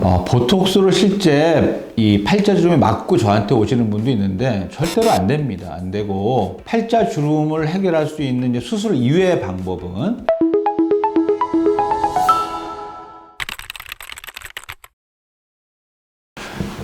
보톡스를 실제 이 팔자주름에 맞고 저한테 오시는 분도 있는데 절대로 안 됩니다. 안 되고 팔자주름을 해결할 수 있는 이제 수술 이외의 방법은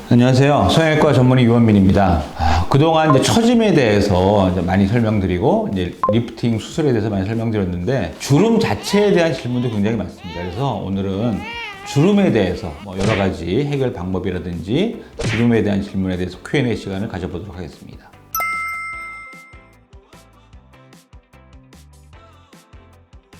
안녕하세요. 성형외과 전문의 유원민입니다. 그동안 이제 처짐에 대해서 이제 많이 설명드리고 이제 리프팅 수술에 대해서 많이 설명드렸는데 주름 자체에 대한 질문도 굉장히 많습니다. 그래서 오늘은 주름에 대해서 여러 가지 해결 방법이라든지 주름에 대한 질문에 대해서 Q&A 시간을 가져보도록 하겠습니다.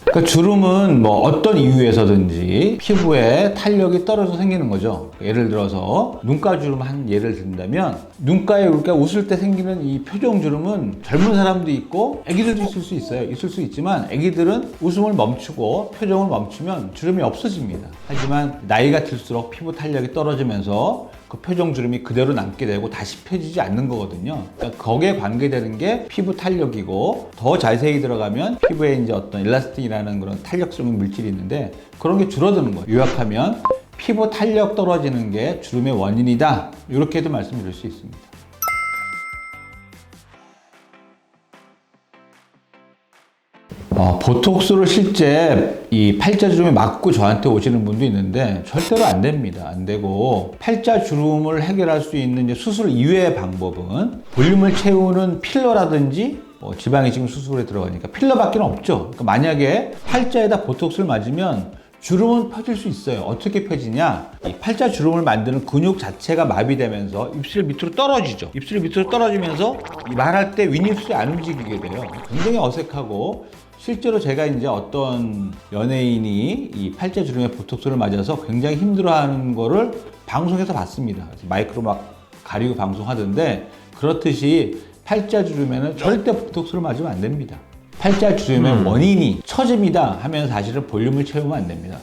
그러니까 주름은 어떤 이유에서든지 피부에 탄력이 떨어져 생기는 거죠. 예를 들어서 눈가 주름 한 예를 든다면 눈가에 우리가 웃을 때 생기는 이 표정 주름은 젊은 사람도 있고 아기들도 있을 수 있어요. 있을 수 있지만 아기들은 웃음을 멈추고 표정을 멈추면 주름이 없어집니다. 하지만 나이가 들수록 피부 탄력이 떨어지면서 그 표정 주름이 그대로 남게 되고 다시 펴지지 않는 거거든요. 그러니까 거기에 관계되는 게 피부 탄력이고 더 자세히 들어가면 피부에 이제 어떤 엘라스틴이라는 그런 탄력성 물질이 있는데 그런 게 줄어드는 거예요. 요약하면 피부 탄력 떨어지는 게 주름의 원인이다. 이렇게도 말씀드릴 수 있습니다. 보톡스를 실제 이 팔자주름에 맞고 저한테 오시는 분도 있는데 절대로 안 됩니다. 안 되고 팔자주름을 해결할 수 있는 이제 수술 이외의 방법은 볼륨을 채우는 필러라든지 지방이식 수술에 들어가니까 필러밖에 없죠. 그러니까 만약에 팔자에다 보톡스를 맞으면 주름은 펴질 수 있어요. 어떻게 펴지냐? 이 팔자 주름을 만드는 근육 자체가 마비되면서 입술 밑으로 떨어지죠. 입술 밑으로 떨어지면서 말할 때 윗입술이 안 움직이게 돼요. 굉장히 어색하고 실제로 제가 이제 어떤 연예인이 이 팔자 주름에 보톡스를 맞아서 굉장히 힘들어하는 거를 방송에서 봤습니다. 마이크로 막 가리고 방송하던데 그렇듯이 팔자 주름에는 절대 보톡스를 맞으면 안 됩니다. 팔자 주름의 원인이 처짐이다 하면 사실은 볼륨을 채우면 안 됩니다.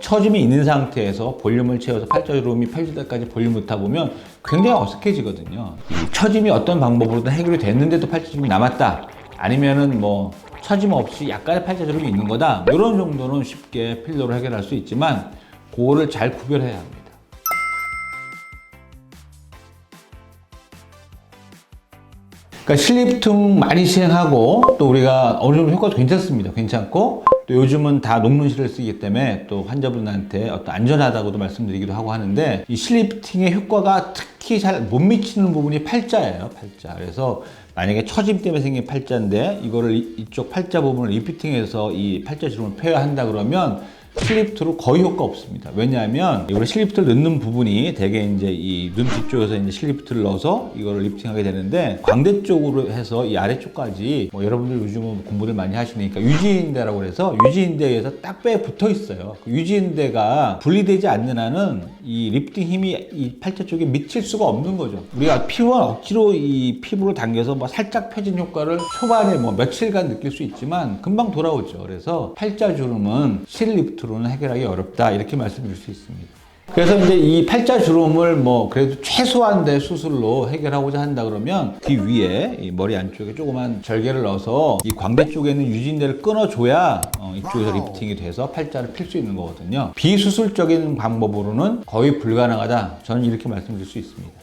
처짐이 있는 상태에서 볼륨을 채워서 팔자 주름이 펴질 때까지 볼륨 못하 보면 굉장히 어색해지거든요. 이 처짐이 어떤 방법으로든 해결이 됐는데도 팔자 주름이 남았다. 아니면은 처짐 없이 약간의 팔자 주름이 있는 거다. 이런 정도는 쉽게 필러로 해결할 수 있지만 그거를 잘 구별해야 합니다. 그러니까 실리프팅 많이 시행하고 또 우리가 어느 정도 효과도 괜찮습니다. 괜찮고 또 요즘은 다 녹눈실을 쓰기 때문에 또 환자분한테 어떤 안전하다고도 말씀드리기도 하고 하는데 이 실리프팅의 효과가 특히 잘 못 미치는 부분이 팔자예요. 팔자. 그래서 만약에 처짐 때문에 생긴 팔자인데 이거를 이쪽 팔자 부분을 리프팅해서 이 팔자 주름을 펴야 한다 그러면 실리프트로 거의 효과 없습니다. 왜냐하면 우리 실리프트를 넣는 부분이 대개 이제 이 눈 뒤쪽에서 이제 실리프트를 넣어서 이거를 리프팅하게 되는데 광대 쪽으로 해서 이 아래쪽까지 여러분들 요즘은 공부를 많이 하시니까 유지인대라고 해서 유지인대에서 딱 뼈에 붙어 있어요. 그 유지인대가 분리되지 않는 한은 이 리프팅 힘이 이 팔자 쪽에 미칠 수가 없는 거죠. 우리가 피부와 억지로 이 피부를 당겨서 살짝 펴진 효과를 초반에 며칠간 느낄 수 있지만 금방 돌아오죠. 그래서 팔자 주름은 실리프트로는 해결하기 어렵다 이렇게 말씀드릴 수 있습니다. 그래서 이제 이 팔자 주름을 그래도 최소한의 수술로 해결하고자 한다 그러면 귀 위에 이 머리 안쪽에 조그만 절개를 넣어서 이 광대 쪽에 있는 유지인대를 끊어줘야 이쪽에서 리프팅이 돼서 팔자를 필 수 있는 거거든요. 비수술적인 방법으로는 거의 불가능하다. 저는 이렇게 말씀드릴 수 있습니다.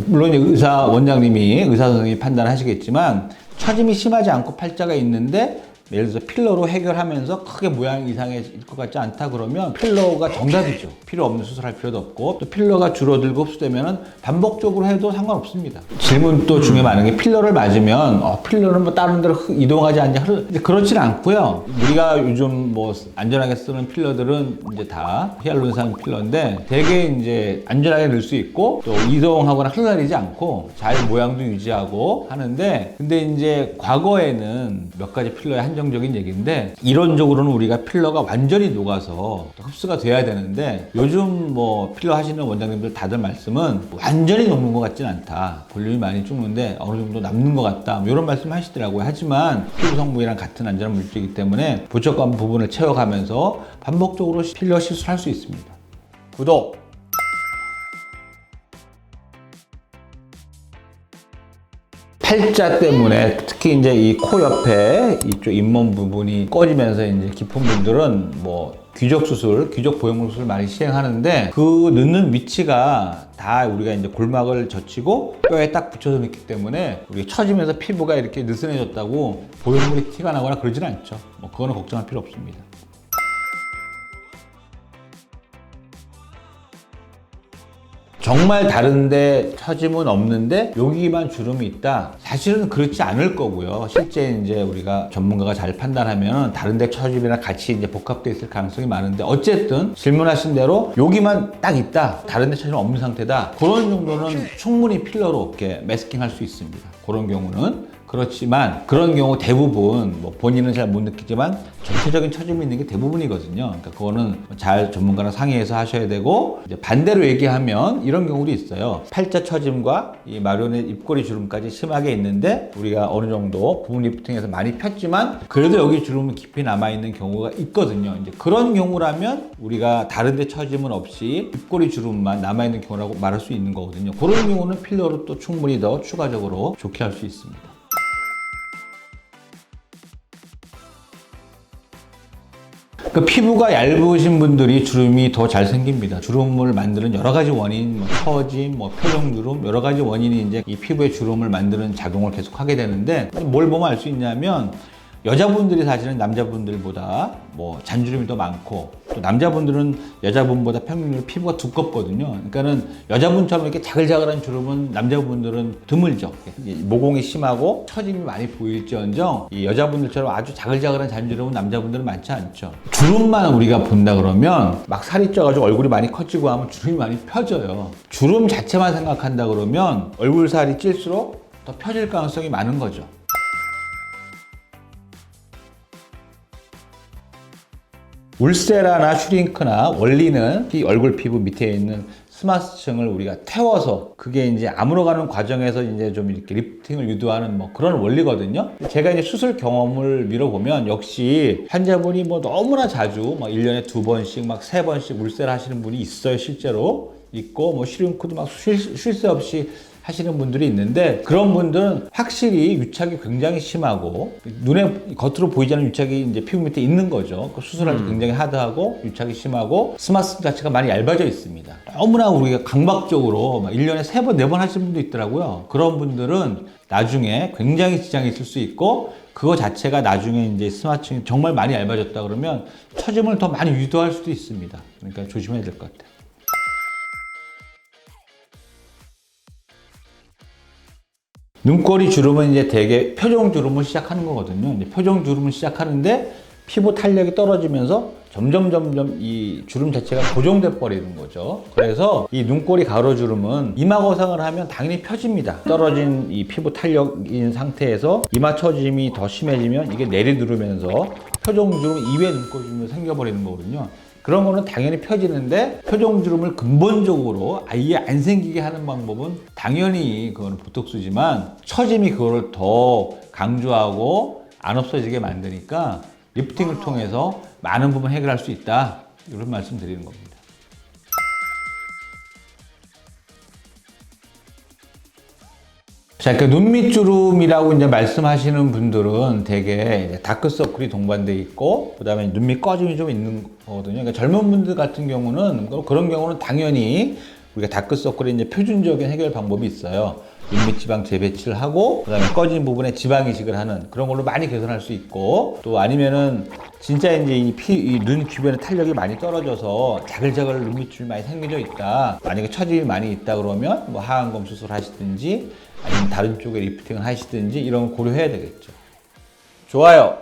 물론 의사 원장님이 의사 선생님이 판단하시겠지만 처짐이 심하지 않고 팔자가 있는데 예를 들어서 필러로 해결하면서 크게 모양 이상해질 것 같지 않다 그러면 필러가 정답이죠. 필요 없는 수술할 필요도 없고 또 필러가 줄어들고 흡수되면 반복적으로 해도 상관없습니다. 질문 또 중에 많은 게 필러를 맞으면 필러는 다른 데로 이동하지 않냐 그렇진 않고요. 우리가 요즘 안전하게 쓰는 필러들은 이제 다 히알루론산 필러인데 되게 이제 안전하게 넣을 수 있고 또 이동하거나 흘러다니지 않고 잘 모양도 유지하고 하는데 근데 이제 과거에는 몇 가지 필러의 한정적인 얘기인데 이론적으로는 우리가 필러가 완전히 녹아서 흡수가 돼야 되는데 요즘 필러 하시는 원장님들 다들 말씀은 완전히 녹는 것 같진 않다. 볼륨이 많이 죽는데 어느 정도 남는 것 같다. 이런 말씀 하시더라고요. 하지만 피부 성분이랑 같은 안전한 물질이기 때문에 부족한 부분을 채워가면서 반복적으로 필러 시술할 수 있습니다. 구독! 팔자 때문에 특히 이제 이 코 옆에 이쪽 잇몸 부분이 꺼지면서 이제 깊은 분들은 뭐 귀족 수술, 귀족 보형물 수술 많이 시행하는데 그 넣는 위치가 다 우리가 이제 골막을 젖히고 뼈에 딱 붙여서 넣기 때문에 우리 처지면서 피부가 이렇게 느슨해졌다고 보형물이 티가 나거나 그러진 않죠. 뭐 그거는 걱정할 필요 없습니다. 정말 다른데 처짐은 없는데 여기만 주름이 있다. 사실은 그렇지 않을 거고요. 실제 이제 우리가 전문가가 잘 판단하면 다른데 처짐이랑 같이 이제 복합되어 있을 가능성이 많은데 어쨌든 질문하신 대로 여기만 딱 있다. 다른데 처짐 없는 상태다. 그런 정도는 충분히 필러로 이렇게 매스킹할 수 있습니다. 그런 경우는. 그렇지만 그런 경우 대부분 뭐 본인은 잘 못 느끼지만 전체적인 처짐이 있는 게 대부분이거든요. 그러니까 그거는 잘 전문가랑 상의해서 하셔야 되고 이제 반대로 얘기하면 이런 경우도 있어요. 팔자 처짐과 이 마리오넷 입꼬리 주름까지 심하게 있는데 우리가 어느 정도 부분 리프팅에서 많이 폈지만 그래도 여기 주름이 깊이 남아있는 경우가 있거든요. 이제 그런 경우라면 우리가 다른데 처짐은 없이 입꼬리 주름만 남아있는 경우라고 말할 수 있는 거거든요. 그런 경우는 필러로 또 충분히 더 추가적으로 좋게 할 수 있습니다. 그 피부가 얇으신 분들이 주름이 더 잘 생깁니다. 주름을 만드는 여러 가지 원인, 뭐 처짐, 뭐 표정 주름, 여러 가지 원인이 이제 이 피부의 주름을 만드는 작용을 계속 하게 되는데 뭘 보면 알 수 있냐면 여자분들이 사실은 남자분들보다 뭐 잔주름이 더 많고 또 남자분들은 여자분보다 평균적으로 피부가 두껍거든요. 그러니까는 여자분처럼 이렇게 자글자글한 주름은 남자분들은 드물죠. 모공이 심하고 처짐이 많이 보일지언정 이 여자분들처럼 아주 자글자글한 잔주름은 남자분들은 많지 않죠. 주름만 우리가 본다 그러면 막 살이 쪄가지고 얼굴이 많이 커지고 하면 주름이 많이 펴져요. 주름 자체만 생각한다 그러면 얼굴 살이 찔수록 더 펴질 가능성이 많은 거죠. 울세라나 슈링크나 원리는 이 얼굴 피부 밑에 있는 스마스층을 우리가 태워서 그게 이제 아물어가는 과정에서 이제 좀 이렇게 리프팅을 유도하는 뭐 그런 원리거든요. 제가 이제 수술 경험을 미뤄보면 역시 환자분이 뭐 너무나 자주 막 1년에 2번씩 막 3번씩 울세를 하시는 분이 있어요. 실제로 있고 뭐 슈링크도 막 쉴 새 없이 하시는 분들이 있는데 그런 분들은 확실히 유착이 굉장히 심하고 눈에 겉으로 보이지 않는 유착이 이제 피부 밑에 있는 거죠. 수술할 때 굉장히 하드하고 유착이 심하고 스마스 자체가 많이 얇아져 있습니다. 너무나 우리가 강박적으로 막 1년에 3번, 4번 하시는 분도 있더라고요. 그런 분들은 나중에 굉장히 지장이 있을 수 있고 그거 자체가 나중에 이제 스마츠층이 정말 많이 얇아졌다 그러면 처짐을 더 많이 유도할 수도 있습니다. 그러니까 조심해야 될 것 같아요. 눈꼬리 주름은 이제 대개 표정 주름을 시작하는 거거든요. 이제 표정 주름을 시작하는데 피부 탄력이 떨어지면서 점점 이 주름 자체가 고정돼 버리는 거죠. 그래서 이 눈꼬리 가로 주름은 이마 거상을 하면 당연히 펴집니다. 떨어진 이 피부 탄력인 상태에서 이마 처짐이 더 심해지면 이게 내리누르면서 표정 주름 이외의 눈꼬리 주름이 생겨버리는 거거든요. 그런 거는 당연히 펴지는데 표정주름을 근본적으로 아예 안 생기게 하는 방법은 당연히 그거는 보톡스지만 처짐이 그거를 더 강조하고 안 없어지게 만드니까 리프팅을 통해서 많은 부분 해결할 수 있다. 이런 말씀 드리는 겁니다. 자, 그 눈밑주름이라고 이제 말씀하시는 분들은 되게 이제 다크서클이 동반돼 있고, 그 다음에 눈밑 꺼짐이 좀 있는 거거든요. 그러니까 젊은 분들 같은 경우는, 그런 경우는 당연히 우리가 다크서클의 이제 표준적인 해결 방법이 있어요. 눈밑 지방 재배치를 하고, 그 다음에 꺼진 부분에 지방 이식을 하는 그런 걸로 많이 개선할 수 있고, 또 아니면은 진짜 이제 이 눈 주변에 탄력이 많이 떨어져서 자글자글 눈밑줄이 많이 생겨져 있다. 만약에 처짐이 많이 있다 그러면 뭐 하안검 수술 하시든지 아니면 다른 쪽에 리프팅을 하시든지 이런 걸 고려해야 되겠죠. 좋아요.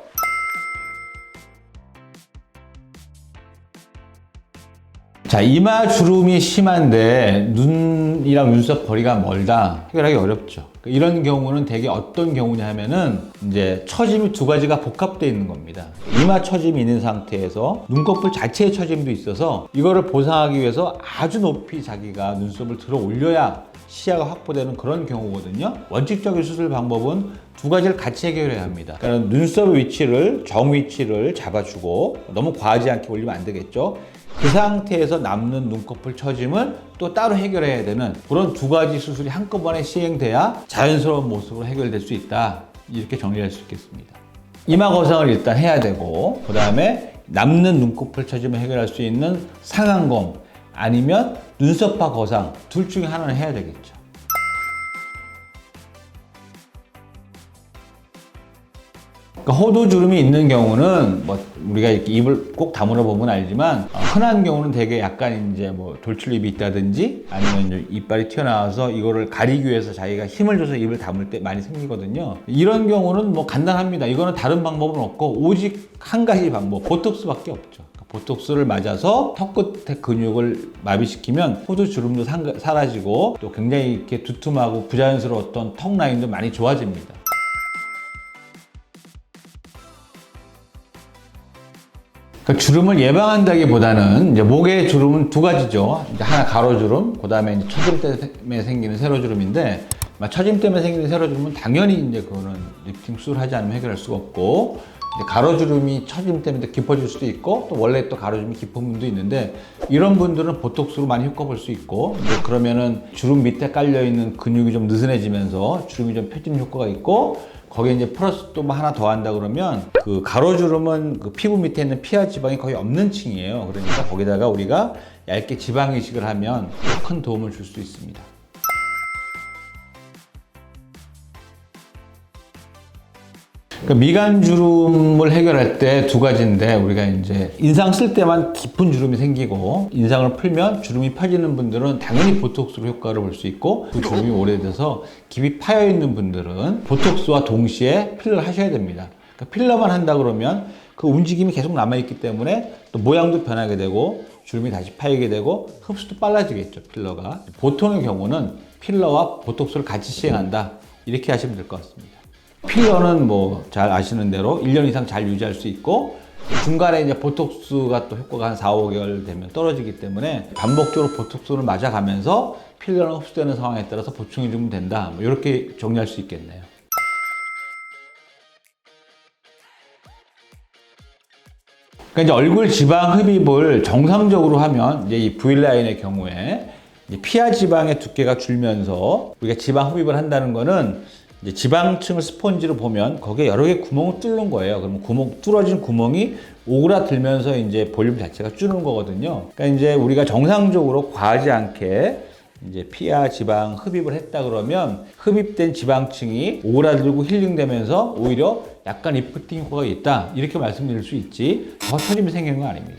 자, 이마 주름이 심한데 눈이랑 눈썹 거리가 멀다. 해결하기 어렵죠. 이런 경우는 대개 어떤 경우냐 하면은 이제 처짐이 두 가지가 복합되어 있는 겁니다. 이마 처짐이 있는 상태에서 눈꺼풀 자체의 처짐도 있어서 이거를 보상하기 위해서 아주 높이 자기가 눈썹을 들어 올려야 시야가 확보되는 그런 경우거든요. 원칙적인 수술 방법은 두 가지를 같이 해결해야 합니다. 그러니까 눈썹의 위치를, 정 위치를 잡아주고 너무 과하지 않게 올리면 안 되겠죠. 그 상태에서 남는 눈꺼풀 처짐을 또 따로 해결해야 되는 그런 두 가지 수술이 한꺼번에 시행돼야 자연스러운 모습으로 해결될 수 있다. 이렇게 정리할 수 있겠습니다. 이마 거상을 일단 해야 되고, 그 다음에 남는 눈꺼풀 처짐을 해결할 수 있는 상안검 아니면 눈썹파 거상 둘 중에 하나는 해야 되겠죠. 그러니까 호두주름이 있는 경우는 뭐 우리가 이렇게 입을 꼭 다물어 보면 알지만 흔한 경우는 되게 약간 이제 뭐 돌출입이 있다든지 아니면 이제 이빨이 튀어나와서 이거를 가리기 위해서 자기가 힘을 줘서 입을 다물 때 많이 생기거든요. 이런 경우는 뭐 간단합니다. 이거는 다른 방법은 없고 오직 한 가지 방법, 보톡스밖에 없죠. 보톡스를 맞아서 턱 끝의 근육을 마비시키면 호두주름도 사라지고 또 굉장히 이렇게 두툼하고 부자연스러웠던 턱 라인도 많이 좋아집니다. 그러니까 주름을 예방한다기보다는 이제 목의 주름은 두 가지죠. 이제 하나 가로주름, 그 다음에 이제 처짐 때문에 생기는 세로주름인데, 처짐 때문에 생기는 세로주름은 당연히 이제 그거는 리프팅 수술하지 않으면 해결할 수가 없고, 이제 가로주름이 처짐 때문에 깊어질 수도 있고, 또 원래 또 가로주름이 깊은 분도 있는데, 이런 분들은 보톡스로 많이 효과 볼 수 있고, 이제 그러면은 주름 밑에 깔려 있는 근육이 좀 느슨해지면서 주름이 좀 펴지는 효과가 있고, 거기에 이제 플러스 또 뭐 하나 더 한다 그러면 그 가로주름은 그 피부 밑에 있는 피하 지방이 거의 없는 층이에요. 그러니까 거기다가 우리가 얇게 지방 이식을 하면 큰 도움을 줄 수 있습니다. 그러니까 미간 주름을 해결할 때 두 가지인데, 우리가 이제 인상 쓸 때만 깊은 주름이 생기고 인상을 풀면 주름이 펴지는 분들은 당연히 보톡스로 효과를 볼 수 있고, 그 주름이 오래돼서 깊이 파여 있는 분들은 보톡스와 동시에 필러를 하셔야 됩니다. 그러니까 필러만 한다 그러면 그 움직임이 계속 남아있기 때문에 또 모양도 변하게 되고 주름이 다시 파이게 되고 흡수도 빨라지겠죠, 필러가. 보통의 경우는 필러와 보톡스를 같이 시행한다, 이렇게 하시면 될 것 같습니다. 필러는 뭐 잘 아시는 대로 1년 이상 잘 유지할 수 있고, 중간에 이제 보톡스가 또 효과가 한 4, 5개월 되면 떨어지기 때문에 반복적으로 보톡스를 맞아가면서 필러는 흡수되는 상황에 따라서 보충해 주면 된다. 뭐 이렇게 정리할 수 있겠네요. 그러니까 이제 얼굴 지방 흡입을 정상적으로 하면 이제 이 V라인의 경우에 이제 피하 지방의 두께가 줄면서 우리가 지방 흡입을 한다는 거는 이제 지방층을 스펀지로 보면 거기에 여러 개 구멍을 뚫는 거예요. 그러면 뚫어진 구멍이 오그라들면서 이제 볼륨 자체가 줄는 거거든요. 그러니까 이제 우리가 정상적으로 과하지 않게 이제 피하 지방 흡입을 했다 그러면 흡입된 지방층이 오그라들고 힐링되면서 오히려 약간 리프팅 효과가 있다, 이렇게 말씀드릴 수 있지 더 처짐이 생기는 건 아닙니다.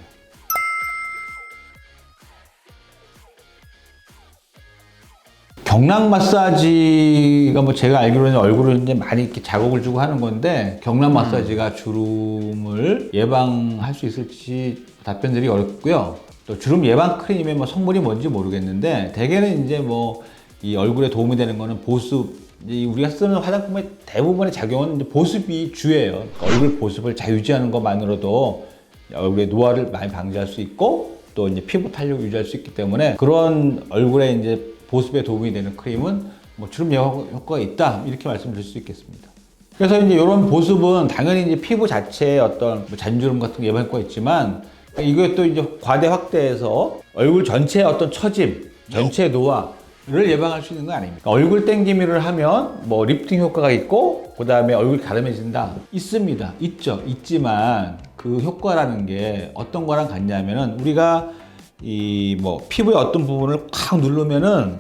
경락 마사지가 뭐 제가 알기로는 얼굴을 이제 많이 이렇게 자극을 주고 하는 건데, 경락 마사지가 주름을 예방할 수 있을지 답변드리기 어렵고요. 또 주름 예방 크림의 뭐 성분이 뭔지 모르겠는데, 대개는 이제 뭐 이 얼굴에 도움이 되는 거는 보습, 이제 우리가 쓰는 화장품의 대부분의 작용은 이제 보습이 주예요. 그러니까 얼굴 보습을 잘 유지하는 것만으로도 얼굴의 노화를 많이 방지할 수 있고, 또 이제 피부 탄력을 유지할 수 있기 때문에 그런 얼굴에 이제 보습에 도움이 되는 크림은 뭐 주름 예방 효과가 있다, 이렇게 말씀드릴 수 있겠습니다. 그래서 이제 이런 보습은 당연히 이제 피부 자체의 어떤 뭐 잔주름 같은 예방 효과가 있지만, 이것도 이제 과대 확대해서 얼굴 전체의 어떤 처짐, 전체의 노화를 예방할 수 있는 거 아닙니까? 얼굴 땡기미를 하면 뭐 리프팅 효과가 있고, 그 다음에 얼굴이 가름해진다, 있습니다. 있죠. 있지만 그 효과라는 게 어떤 거랑 같냐면은, 우리가 이 뭐 피부의 어떤 부분을 콱 누르면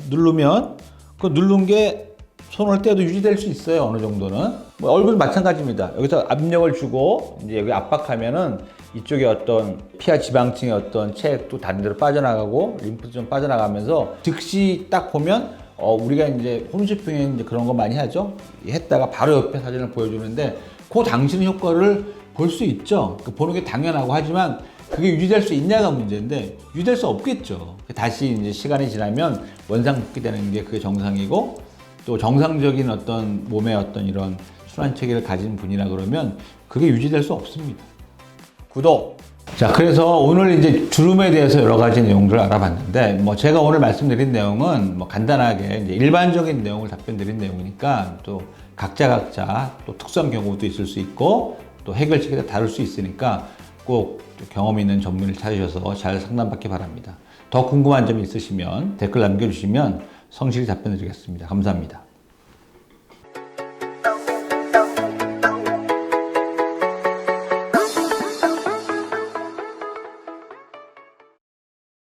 그 누른 게 손을 떼도 유지될 수 있어요, 어느 정도는. 뭐 얼굴 마찬가지입니다. 여기서 압력을 주고 이제 여기 압박하면은 이쪽에 어떤 피하 지방층의 어떤 체액도 다른 데로 빠져나가고 림프도 좀 빠져나가면서 즉시 딱 보면 우리가 이제 홈쇼핑에 이제 그런 거 많이 하죠. 했다가 바로 옆에 사진을 보여주는데 그 당시는 효과를 볼 수 있죠. 보는 게 당연하고, 하지만 그게 유지될 수 있냐가 문제인데 유지될 수 없겠죠. 다시 이제 시간이 지나면 원상 복귀되는 게 그게 정상이고, 또 정상적인 어떤 몸의 어떤 이런 순환 체계를 가진 분이라 그러면 그게 유지될 수 없습니다. 구독! 자, 그래서 오늘 이제 주름에 대해서 여러 가지 내용들을 알아봤는데, 뭐 제가 오늘 말씀드린 내용은 뭐 간단하게 이제 일반적인 내용을 답변드린 내용이니까, 또 각자 또 특수한 경우도 있을 수 있고 또 해결책이 다 다를 수 있으니까 꼭 경험 있는 전문의를 찾으셔서 잘 상담받기 바랍니다. 더 궁금한 점이 있으시면 댓글 남겨주시면 성실히 답변 드리겠습니다. 감사합니다.